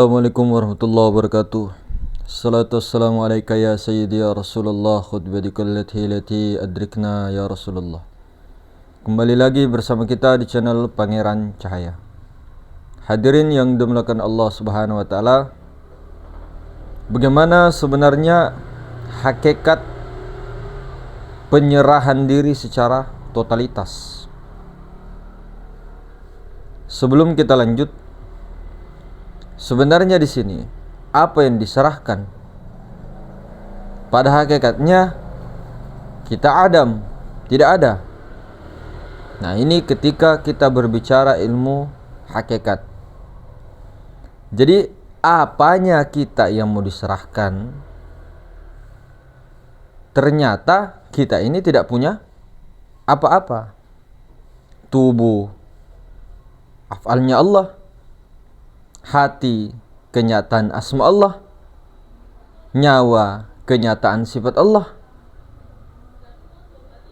Assalamualaikum warahmatullahi wabarakatuh. Salatu wassalamu alaika ya sayyidi ya Rasulullah, khutbati lati adrikna ya Rasulullah. Kembali lagi bersama kita di channel Pangeran Cahaya. Hadirin yang dimuliakan Allah Subhanahu wa taala, bagaimana sebenarnya hakikat penyerahan diri secara totalitas? Sebelum kita lanjut, sebenarnya di sini apa yang diserahkan? Pada hakikatnya kita Adam, tidak ada. Nah, ini ketika kita berbicara ilmu hakikat. Jadi apanya kita yang mau diserahkan? Ternyata kita ini tidak punya apa-apa. Tubuh, afalnya Allah. Hati, kenyataan asma Allah. Nyawa, kenyataan sifat Allah.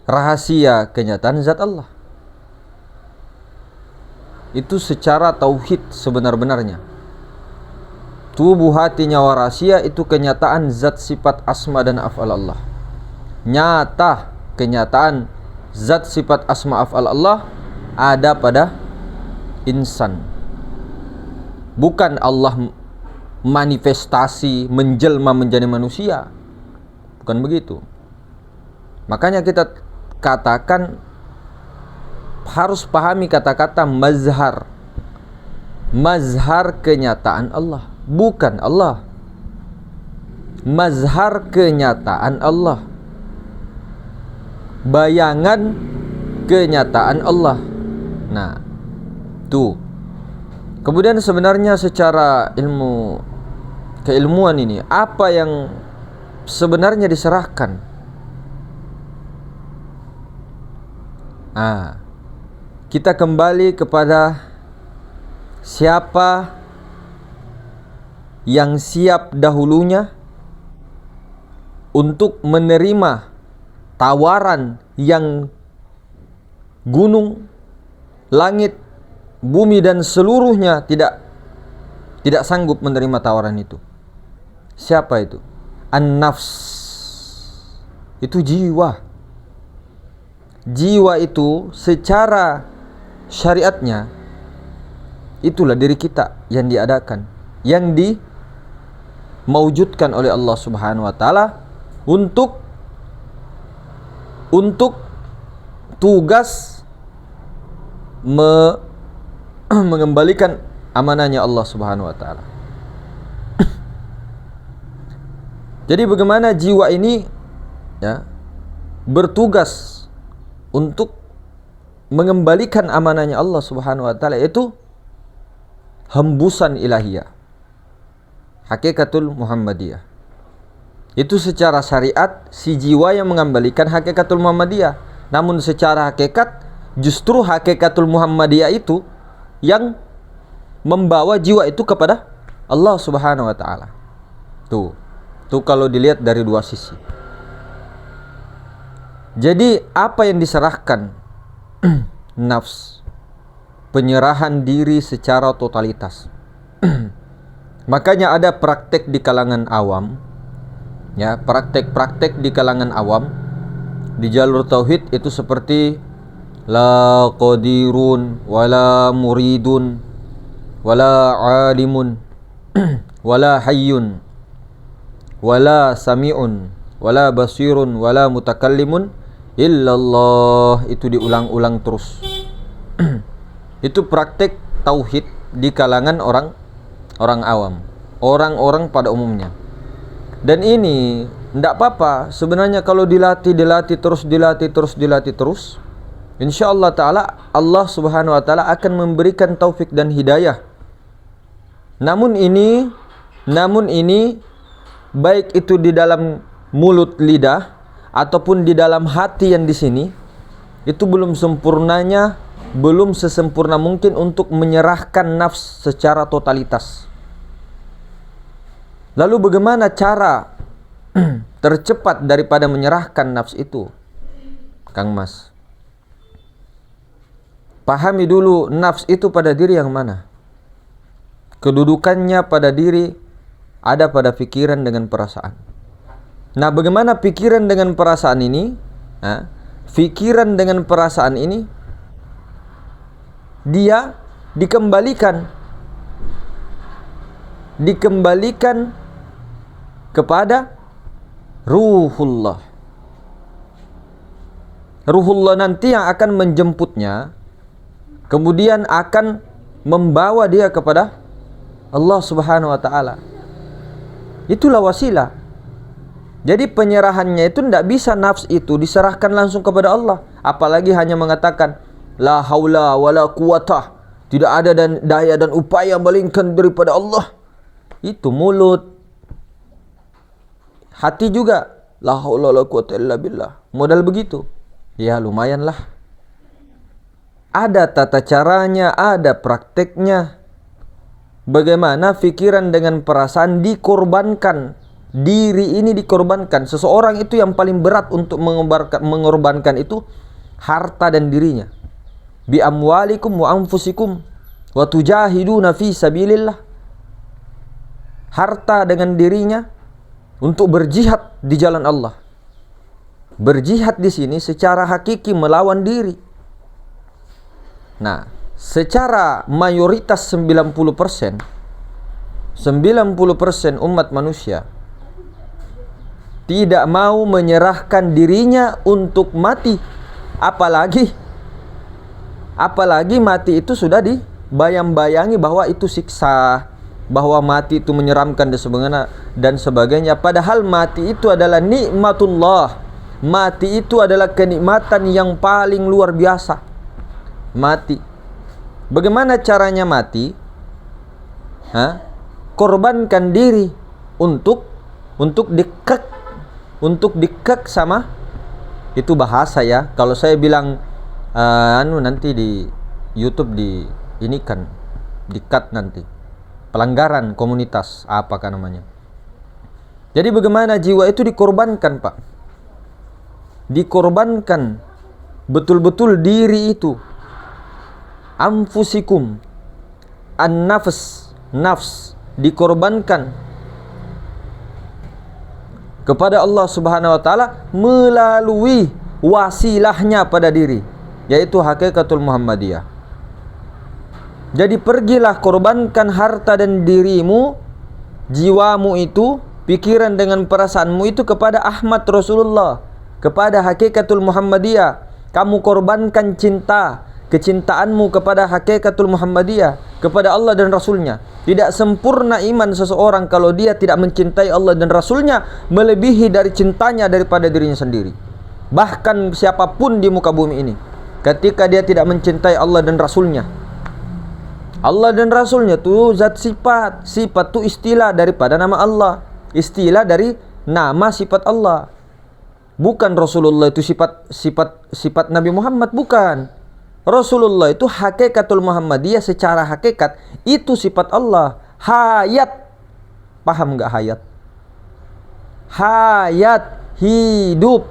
Rahasia, kenyataan zat Allah. Itu secara tauhid sebenar-benarnya. Tubuh, hati, nyawa, rahasia itu kenyataan zat sifat asma dan af'al Allah. Nyata kenyataan zat sifat asma af'al Allah ada pada insan. Bukan Allah manifestasi menjelma menjadi manusia. Bukan begitu. Makanya kita katakan, harus pahami kata-kata mazhar. Mazhar kenyataan Allah, bukan Allah. Mazhar kenyataan Allah, bayangan kenyataan Allah. Nah, tuh. Kemudian sebenarnya secara ilmu keilmuan ini, apa yang sebenarnya diserahkan? Kita kembali kepada siapa yang siap dahulunya untuk menerima tawaran yang gunung, langit, bumi dan seluruhnya tidak sanggup menerima tawaran itu. Siapa itu? An-nafs. Itu jiwa. Jiwa itu secara syariatnya itulah diri kita yang diadakan, yang dimaujudkan oleh Allah Subhanahu wa taala untuk tugas mengembalikan amanahnya Allah Subhanahu wa taala. Jadi bagaimana jiwa ini bertugas untuk mengembalikan amanahnya Allah Subhanahu wa taala, yaitu hembusan ilahiyah, hakikatul Muhammadiyah. Itu secara syariat si jiwa yang mengembalikan hakikatul Muhammadiyah. Namun secara hakikat justru hakikatul Muhammadiyah itu yang membawa jiwa itu kepada Allah Subhanahu wa taala. Tuh kalau dilihat dari dua sisi. Jadi apa yang diserahkan? Nafs. Penyerahan diri secara totalitas. Makanya ada praktek di kalangan awam, praktek-praktek di kalangan awam di jalur tauhid itu seperti la qadirun wala muridun wala alimun wala hayyun wala sami'un wala basirun wala mutakallimun illallah. Itu diulang-ulang terus. Itu praktek tauhid di kalangan orang awam, orang-orang pada umumnya. Dan ini tidak apa-apa sebenarnya kalau dilatih terus, insyaallah ta'ala Allah Subhanahu wa ta'ala akan memberikan taufik dan hidayah. Namun ini baik itu di dalam mulut lidah ataupun di dalam hati yang di sini, itu belum sesempurna mungkin untuk menyerahkan nafs secara totalitas. Lalu bagaimana cara tercepat daripada menyerahkan nafs itu, Kang Mas? Pahami dulu nafs itu pada diri yang mana. kedudukannya pada diri ada pada pikiran dengan perasaan. Nah, bagaimana pikiran dengan perasaan ini? Pikiran dengan perasaan ini dia dikembalikan kepada ruhullah. Ruhullah nanti yang akan menjemputnya, kemudian akan membawa dia kepada Allah Subhanahu wa taala. Itulah wasilah. Jadi penyerahannya itu tidak bisa nafs itu diserahkan langsung kepada Allah, apalagi hanya mengatakan la haula wala quwata, tidak ada daya dan upaya melainkan daripada Allah. Itu mulut. Hati juga la haula wala quwata illa billah. Modal begitu. Ya lumayanlah. Ada tata caranya, ada prakteknya. Bagaimana pikiran dengan perasaan dikorbankan. Diri ini dikorbankan. Seseorang itu yang paling berat untuk mengorbankan itu harta dan dirinya. Bi amwalikum wa anfusikum wa tujahiduna fi sabilillah. Harta dengan dirinya untuk berjihad di jalan Allah. Berjihad di sini secara hakiki melawan diri. Nah, secara mayoritas 90% umat manusia tidak mau menyerahkan dirinya untuk mati. Apalagi mati itu sudah dibayang-bayangi bahwa itu siksa, bahwa mati itu menyeramkan dan sebagainya. Padahal mati itu adalah nikmatullah. Mati itu adalah kenikmatan yang paling luar biasa. Mati. Bagaimana caranya mati? Korbankan diri untuk dikek sama itu bahasa ya. Kalau saya bilang nanti di YouTube ini kan di-cut nanti. Pelanggaran komunitas apakah namanya. Jadi bagaimana jiwa itu dikorbankan, Pak? Dikorbankan betul-betul diri itu. Anfusikum, nafs dikorbankan kepada Allah Subhanahu wa taala melalui wasilahnya pada diri, yaitu hakikatul Muhammadiyah. Jadi pergilah korbankan harta dan dirimu, jiwamu itu, pikiran dengan perasaanmu itu kepada Ahmad Rasulullah, kepada hakikatul Muhammadiyah. Kamu korbankan kecintaanmu kepada hakikatul Muhammadiyah, kepada Allah dan Rasulnya. Tidak sempurna iman seseorang kalau dia tidak mencintai Allah dan Rasulnya melebihi dari cintanya daripada dirinya sendiri. Bahkan siapapun di muka bumi ini, ketika dia tidak mencintai Allah dan Rasulnya, Allah dan Rasulnya itu zat sifat itu istilah daripada nama Allah, istilah dari nama sifat Allah. Bukan Rasulullah itu sifat Nabi Muhammad, bukan. Rasulullah itu hakikatul Muhammadiyah, secara hakikat itu sifat Allah. Hayat, paham nggak hayat? Hayat, hidup.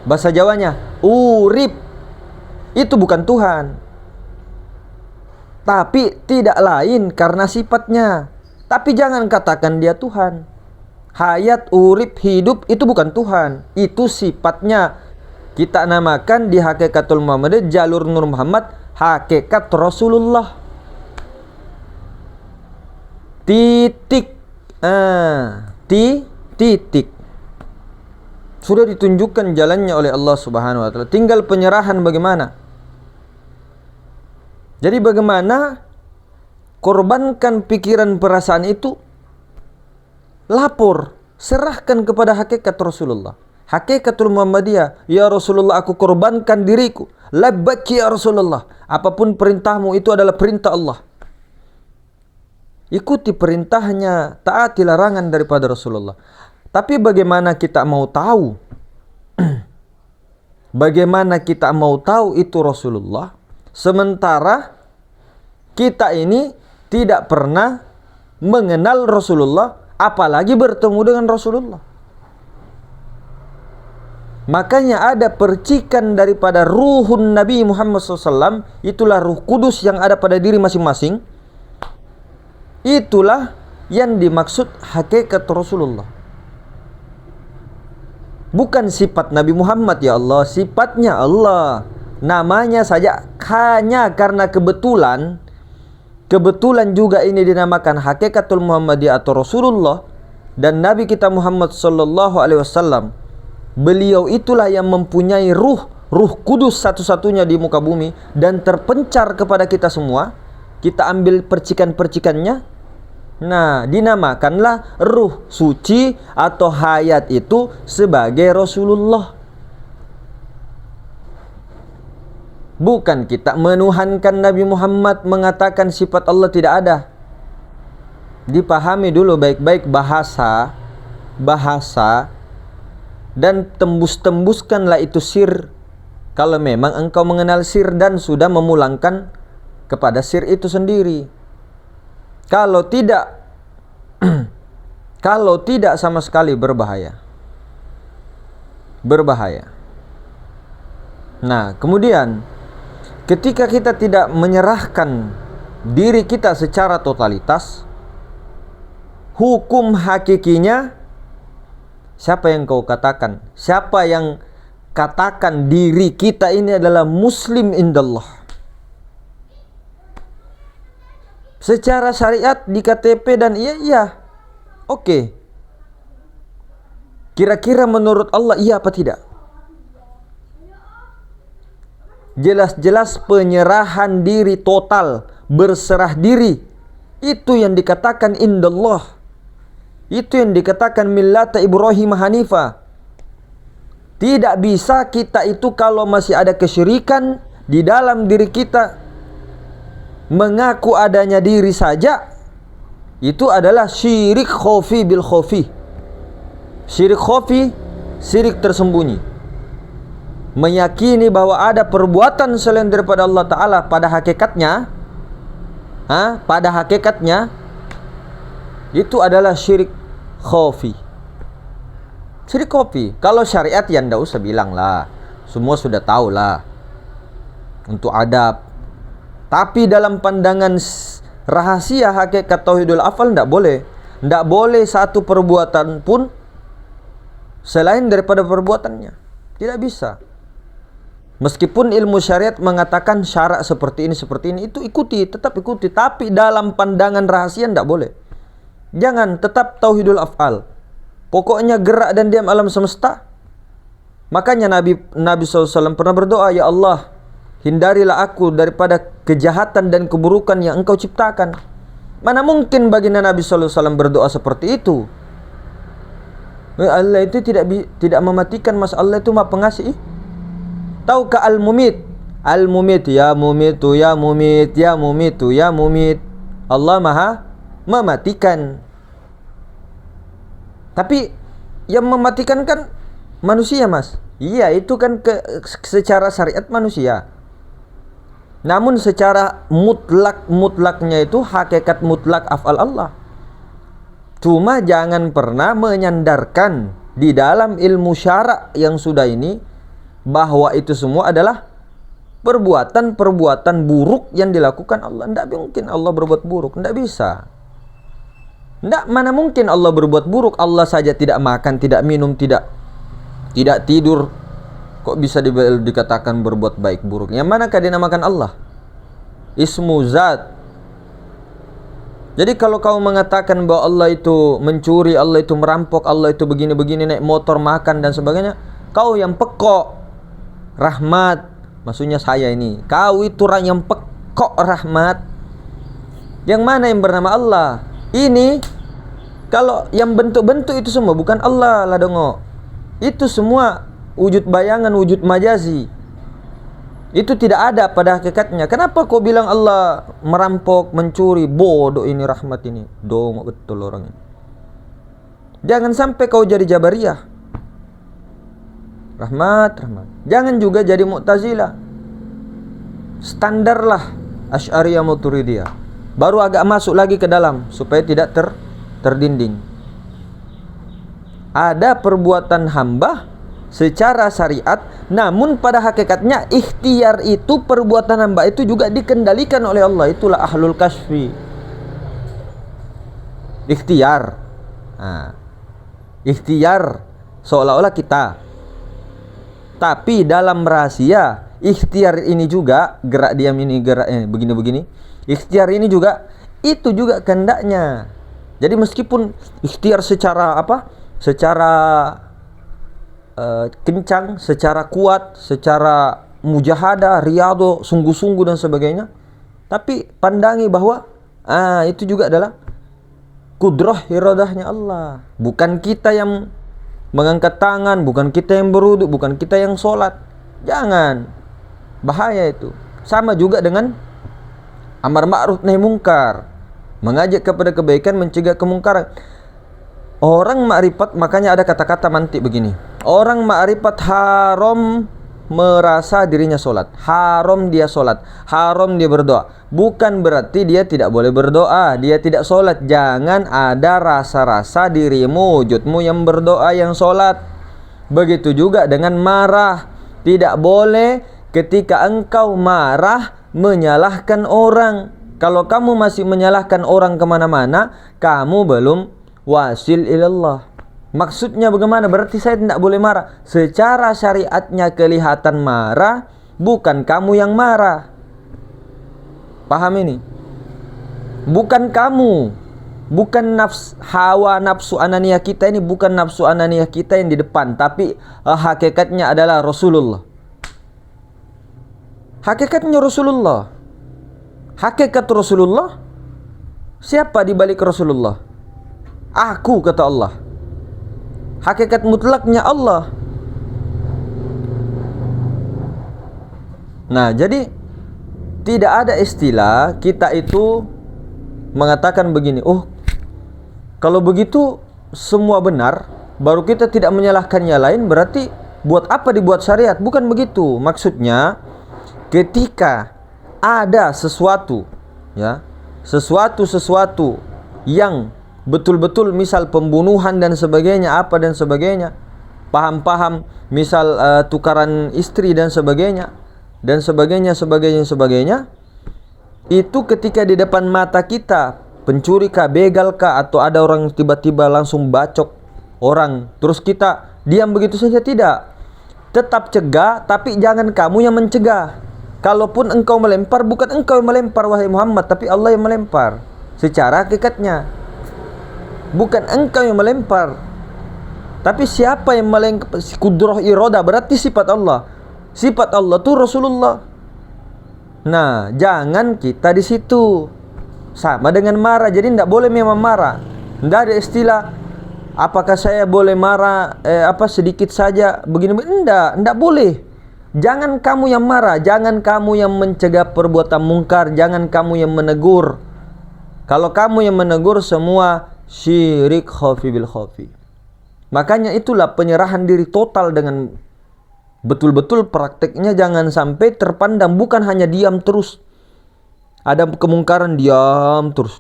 Bahasa Jawanya urip. Itu bukan Tuhan, tapi tidak lain karena sifatnya. Tapi jangan katakan dia Tuhan. Hayat, urip, hidup itu bukan Tuhan, itu sifatnya. Kita namakan di hakikatul Muhammadiyah jalur Nur Muhammad hakikat Rasulullah. Titik. Titik. Sudah ditunjukkan jalannya oleh Allah Subhanahu wa taala. Tinggal penyerahan bagaimana. Jadi bagaimana korbankan pikiran perasaan itu, lapor, serahkan kepada hakikat Rasulullah. Hakikatul Muhammadiyah, ya Rasulullah aku korbankan diriku. Labbaik ya Rasulullah. Apapun perintahmu itu adalah perintah Allah. Ikuti perintahnya, taati larangan daripada Rasulullah. Tapi bagaimana kita mau tahu? Bagaimana kita mau tahu itu Rasulullah? Sementara kita ini tidak pernah mengenal Rasulullah, apalagi bertemu dengan Rasulullah. Makanya ada percikan daripada ruhun Nabi Muhammad SAW, itulah ruh kudus yang ada pada diri masing-masing. Itulah yang dimaksud hakikat Rasulullah. Bukan sifat Nabi Muhammad ya Allah, sifatnya Allah. Namanya saja hanya karena kebetulan juga ini dinamakan hakikatul Muhammadiyah atau Rasulullah. Dan Nabi kita Muhammad sallallahu alaihi wasallam, beliau itulah yang mempunyai ruh kudus satu-satunya di muka bumi dan terpencar kepada kita semua. Kita ambil percikan-percikannya. Nah, dinamakanlah ruh suci atau hayat itu sebagai Rasulullah. Bukan kita menuhankan Nabi Muhammad, mengatakan sifat Allah tidak ada. Dipahami dulu baik-baik bahasa dan tembus-tembuskanlah itu sir. Kalau memang engkau mengenal sir dan sudah memulangkan kepada sir itu sendiri. Kalau tidak sama sekali berbahaya. Nah, kemudian ketika kita tidak menyerahkan diri kita secara totalitas, hukum hakikinya siapa yang kau katakan? Siapa yang katakan diri kita ini adalah muslim indallah? Secara syariat di KTP dan iya. Oke. Kira-kira menurut Allah iya apa tidak? Jelas-jelas penyerahan diri total, berserah diri. Itu yang dikatakan indallah. Itu yang dikatakan millata Ibrahim Hanifah. Tidak bisa kita itu kalau masih ada kesyirikan di dalam diri kita, mengaku adanya diri saja, itu adalah syirik khofi bil khofi. Syirik khofi, syirik tersembunyi. Meyakini bahwa ada perbuatan selain daripada Allah Ta'ala pada hakikatnya, itu adalah syirik khofi. Syirik khofi. Kalau syariat ya ndak usah bilang lah, semua sudah tahu lah untuk adab. Tapi dalam pandangan rahasia hakikat tauhidul afal tidak boleh. Tidak boleh satu perbuatan pun selain daripada perbuatannya. Tidak bisa. Meskipun ilmu syariat mengatakan syarak seperti ini, itu ikuti, tetap ikuti. Tapi dalam pandangan rahasia tidak boleh. Jangan, tetap tauhidul afal. Pokoknya gerak dan diam alam semesta. Makanya Nabi SAW pernah berdoa, ya Allah, hindarilah aku daripada kejahatan dan keburukan yang engkau ciptakan. Mana mungkin baginda Nabi SAW berdoa seperti itu? Allah itu tidak mematikan, Mas. Allah itu Maha Pengasih. Tahukah al-mumit? Al-mumit, ya mumitu, ya mumit, ya mumitu, ya mumit. Allah Maha mematikan. Tapi yang mematikan kan manusia, Mas. Iya, itu kan secara syariat manusia. Namun secara mutlaknya itu hakikat mutlak af'al Allah. Cuma jangan pernah menyandarkan di dalam ilmu syara' yang sudah ini bahwa itu semua adalah perbuatan buruk yang dilakukan Allah. Tidak mungkin Allah berbuat buruk, tidak bisa. Mana mungkin Allah berbuat buruk? Allah saja tidak makan, tidak minum, tidak tidur. Kok bisa dikatakan berbuat baik buruk? Yang manakah dinamakan Allah? Ismu zat. Jadi kalau kau mengatakan bahwa Allah itu mencuri, Allah itu merampok, Allah itu begini-begini, naik motor, makan dan sebagainya, kau yang pekok rahmat. Maksudnya saya ini, kau itu orang yang pekok rahmat. Yang mana yang bernama Allah? Ini kalau yang bentuk-bentuk itu semua bukan Allah lah dongo. Itu semua wujud bayangan, wujud majazi. Itu tidak ada pada hakikatnya. Kenapa kau bilang Allah merampok, mencuri? Bodoh ini rahmat ini. Dongo betul orangnya. Jangan sampai kau jadi Jabariyah. Rahmat. Jangan juga jadi Mu'tazilah. Standarlah Asy'ariyah Maturidiyah. Baru agak masuk lagi ke dalam supaya tidak terdinding. Ada perbuatan hamba secara syariat, namun pada hakikatnya ikhtiar itu, perbuatan hamba itu juga dikendalikan oleh Allah. Itulah ahlul kasfi. ikhtiar. Nah, ikhtiar seolah-olah kita. Tapi dalam rahasia, ikhtiar ini juga, gerak diam ini, gerak begini-begini. Ikhtiar ini juga, itu juga kehendaknya. Jadi meskipun ikhtiar secara apa? Secara kencang, secara kuat, secara mujahadah, riyadhah, sungguh-sungguh dan sebagainya. Tapi pandangi bahwa itu juga adalah kudrah iradahnya Allah. Bukan kita yang mengangkat tangan, bukan kita yang berwudu, bukan kita yang sholat. Jangan. Bahaya itu. Sama juga dengan amar ma'ruf nahi mungkar. Mengajak kepada kebaikan, mencegah kemungkaran. Orang ma'rifat, makanya ada kata-kata mantik begini. Orang ma'rifat haram merasa dirinya sholat, haram dia sholat, haram dia berdoa. Bukan berarti dia tidak boleh berdoa, dia tidak sholat. Jangan ada rasa-rasa dirimu, wujudmu yang berdoa, yang sholat. Begitu juga dengan marah. Tidak boleh ketika engkau marah menyalahkan orang. Kalau kamu masih menyalahkan orang kemana-mana, kamu belum wasil ilallah. Maksudnya bagaimana? Berarti saya tidak boleh marah. Secara syariatnya kelihatan marah, bukan kamu yang marah. Paham ini? Bukan kamu, bukan hawa nafsu ananiyah kita ini, bukan nafsu ananiyah kita yang di depan, tapi hakikatnya adalah Rasulullah. Hakikatnya Rasulullah. Hakikat Rasulullah, siapa di balik Rasulullah? Aku, kata Allah. Hakikat mutlaknya Allah. Nah, jadi tidak ada istilah kita itu mengatakan begini, oh kalau begitu semua benar, baru kita tidak menyalahkan yang lain, berarti buat apa dibuat syariat? Bukan begitu. Maksudnya ketika ada sesuatu, ya, sesuatu yang betul-betul misal pembunuhan dan sebagainya, apa dan sebagainya, paham-paham misal tukaran istri dan sebagainya, sebagainya, itu ketika di depan mata kita, pencuri kah, begal kah, atau ada orang tiba-tiba langsung bacok orang, terus kita diam begitu saja? Tidak. Tetap cegah, tapi jangan kamu yang mencegah. Kalaupun engkau melempar, bukan engkau yang melempar wahai Muhammad, tapi Allah yang melempar. Secara hakikatnya bukan engkau yang melempar, tapi siapa yang melempar? Kudrah iradah, berarti sifat Allah. Sifat Allah itu Rasulullah. Nah, jangan kita di situ. Sama dengan marah. Jadi tidak boleh memang marah. Tidak ada istilah apakah saya boleh marah sedikit saja begini. Tidak boleh. Jangan kamu yang marah, jangan kamu yang mencegah perbuatan mungkar, jangan kamu yang menegur. Kalau kamu yang menegur, semua syirik khafi bil khafi. Makanya itulah penyerahan diri total dengan betul-betul prakteknya. Jangan sampai terpandang, bukan hanya diam terus. Ada kemungkaran diam terus.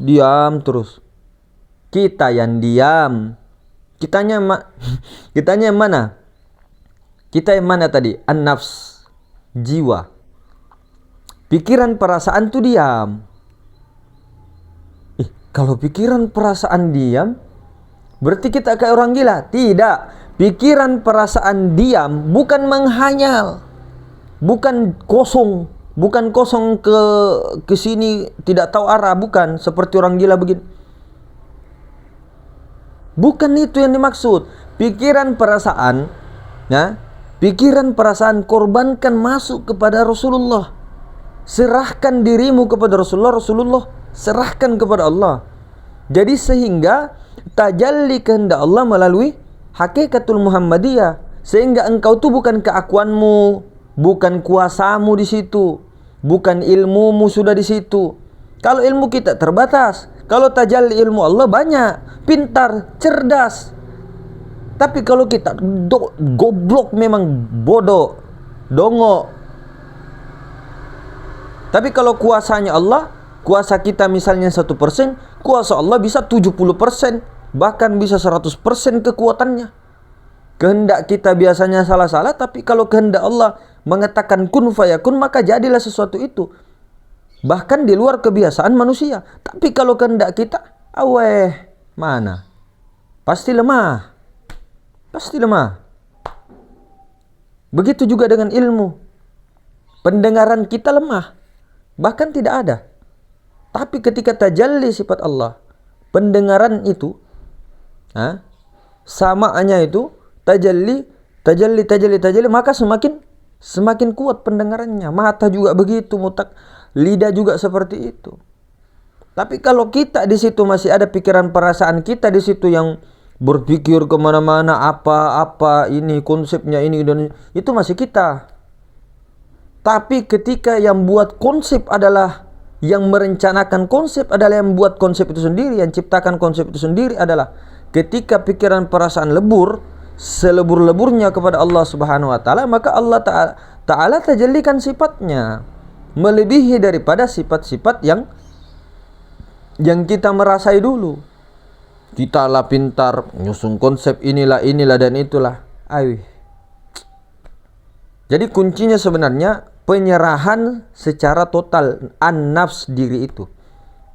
Kita yang diam. Kitanya yang mana? Kita yang mana tadi? An-nafs, jiwa. Pikiran perasaan tuh diam. Kalau pikiran perasaan diam, berarti kita kayak orang gila. Tidak. Pikiran perasaan diam bukan menghayal, bukan kosong, ke sini tidak tahu arah, bukan seperti orang gila begini. Bukan itu yang dimaksud. Pikiran perasaan, ya, pikiran perasaan korbankan masuk kepada Rasulullah. Serahkan dirimu kepada Rasulullah, Rasulullah serahkan kepada Allah. Jadi sehingga tajalli kehendak Allah melalui hakikatul Muhammadiyah, sehingga engkau tuh bukan keakuanmu, bukan kuasamu di situ, bukan ilmumu sudah di situ. Kalau ilmu kita terbatas, kalau tajalli ilmu Allah banyak, pintar, cerdas. Tapi kalau kita goblok, memang bodoh, dongo. Tapi kalau kuasanya Allah, kuasa kita misalnya 1%, kuasa Allah bisa 70%, bahkan bisa 100% kekuatannya. Kehendak kita biasanya salah-salah, tapi kalau kehendak Allah mengatakan kun fayakun, maka jadilah sesuatu itu. Bahkan di luar kebiasaan manusia. Tapi kalau kehendak kita, Mana? Pasti lemah. Pasti lemah. Begitu juga dengan ilmu. Pendengaran kita lemah. Bahkan tidak ada. Tapi ketika tajalli sifat Allah, pendengaran itu, samaannya itu, tajalli, maka semakin kuat pendengarannya. Mata juga begitu, lidah juga seperti itu. Tapi kalau kita di situ masih ada pikiran perasaan kita di situ yang berpikir kemana-mana, apa ini konsepnya ini dan itu masih kita. Tapi ketika yang buat konsep adalah, yang merencanakan konsep adalah yang buat konsep itu sendiri, yang ciptakan konsep itu sendiri adalah, ketika pikiran perasaan lebur, selebur-leburnya kepada Allah Subhanahu wa taala, maka Allah taala tajallikan sifatnya melebihi daripada sifat-sifat yang kita merasai dulu. Kita lah pintar nyusun konsep inilah dan itulah. Jadi kuncinya sebenarnya penyerahan secara total an-nafs diri itu.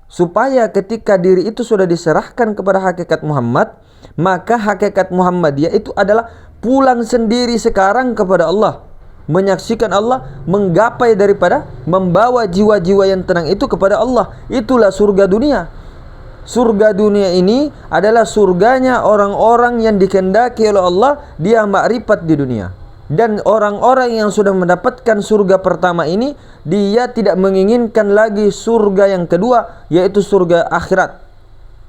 Supaya ketika diri itu sudah diserahkan kepada hakikat Muhammad, maka hakikat Muhammadiyah itu adalah pulang sendiri sekarang kepada Allah, menyaksikan Allah, menggapai daripada membawa jiwa-jiwa yang tenang itu kepada Allah. Itulah surga dunia. Surga dunia ini adalah surganya orang-orang yang dikehendaki oleh Allah, dia makrifat di dunia. Dan orang-orang yang sudah mendapatkan surga pertama ini, dia tidak menginginkan lagi surga yang kedua, yaitu surga akhirat.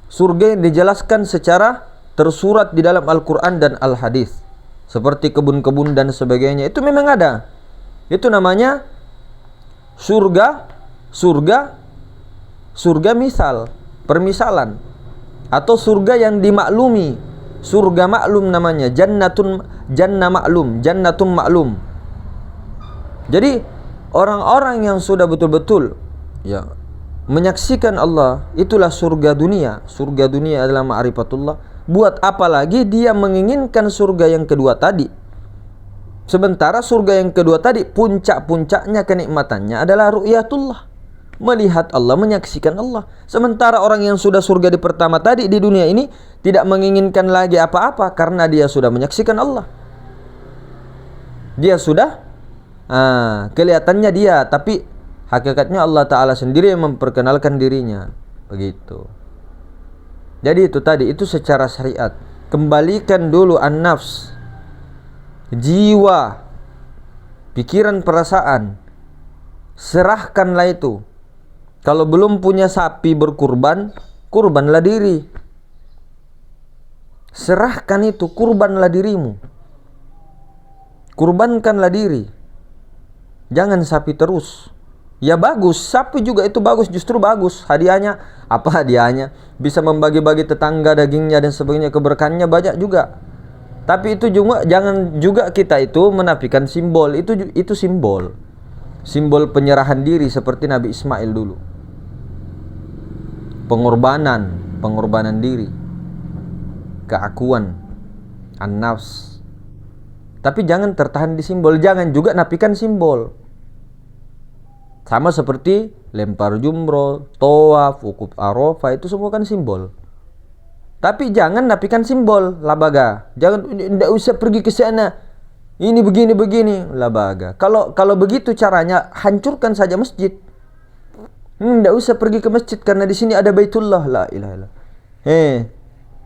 Surga yang dijelaskan secara tersurat di dalam Al-Quran dan Al-Hadis, seperti kebun-kebun dan sebagainya. Itu memang ada. Itu namanya surga misal, permisalan, atau surga yang dimaklumi. Surga maklum namanya, jannatun maklum. Jadi orang-orang yang sudah betul-betul menyaksikan Allah, itulah surga dunia. Surga dunia adalah ma'rifatullah. Buat apa lagi dia menginginkan surga yang kedua tadi? Sementara surga yang kedua tadi, puncak-puncaknya kenikmatannya adalah ru'yatullah, melihat Allah, menyaksikan Allah. Sementara orang yang sudah surga di pertama tadi di dunia ini tidak menginginkan lagi apa-apa karena dia sudah menyaksikan Allah. Dia sudah kelihatannya dia, tapi hakikatnya Allah Ta'ala sendiri yang memperkenalkan dirinya. Begitu. Jadi itu tadi, itu secara syariat. Kembalikan dulu an-nafs, jiwa, pikiran, perasaan. Serahkanlah itu. Kalau belum punya sapi berkurban, kurbanlah diri. Serahkan itu, kurbanlah dirimu. Kurbankanlah diri. Jangan sapi terus. Ya bagus, sapi juga itu bagus, justru bagus. Hadiahnya, apa hadiahnya? Bisa membagi-bagi tetangga dagingnya dan sebagainya, keberkahannya banyak juga. Tapi itu juga, jangan juga kita itu menafikan simbol. Itu simbol. Simbol penyerahan diri seperti Nabi Ismail dulu. Pengorbanan diri, keakuan, an-nafs. Tapi jangan tertahan di simbol, jangan juga nafikan simbol. Sama seperti lempar jumroh, tawaf, wukuf Arafah, itu semua kan simbol. Tapi jangan nafikan simbol, labaga. Jangan, tidak usah pergi ke sana. Ini begini, labaga. Kalau begitu caranya, hancurkan saja masjid. Tidak usah pergi ke masjid karena di sini ada Baitullah. La ilaha illallah.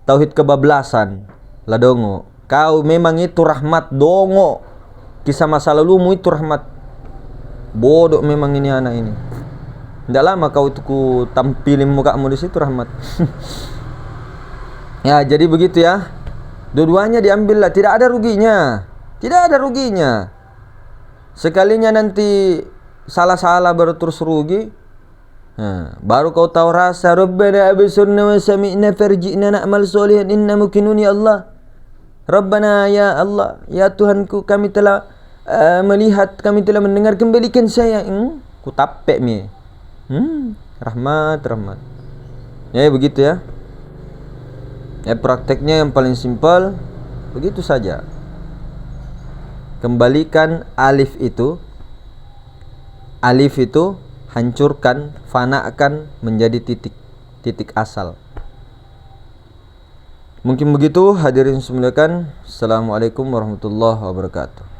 Tauhid kebablasan. La dongo. Kau memang itu rahmat, dongo. Kisah masa lalumu itu rahmat. Bodoh memang ini anak ini. Tidak lama kau itu ku tampilin mukamu di situ rahmat. Ya, jadi begitu ya. Dua-duanya diambillah, tidak ada ruginya. Tidak ada ruginya. Sekalinya nanti salah-salah baru terus rugi. Baru kau tahu rasa Rabbana absurna wa sami'na farji'na na'mal solihan inna mukinun ya Allah. Rabbana ya Allah, ya Tuhanku, kami telah melihat, kami telah mendengar, kembalikan saya. Ku tapek mi. Rahmat. Ya begitu ya. Ya prakteknya yang paling simpel begitu saja. Kembalikan alif itu hancurkan, fanakan menjadi titik asal. Mungkin begitu hadirin semuanya. Assalamualaikum warahmatullahi wabarakatuh.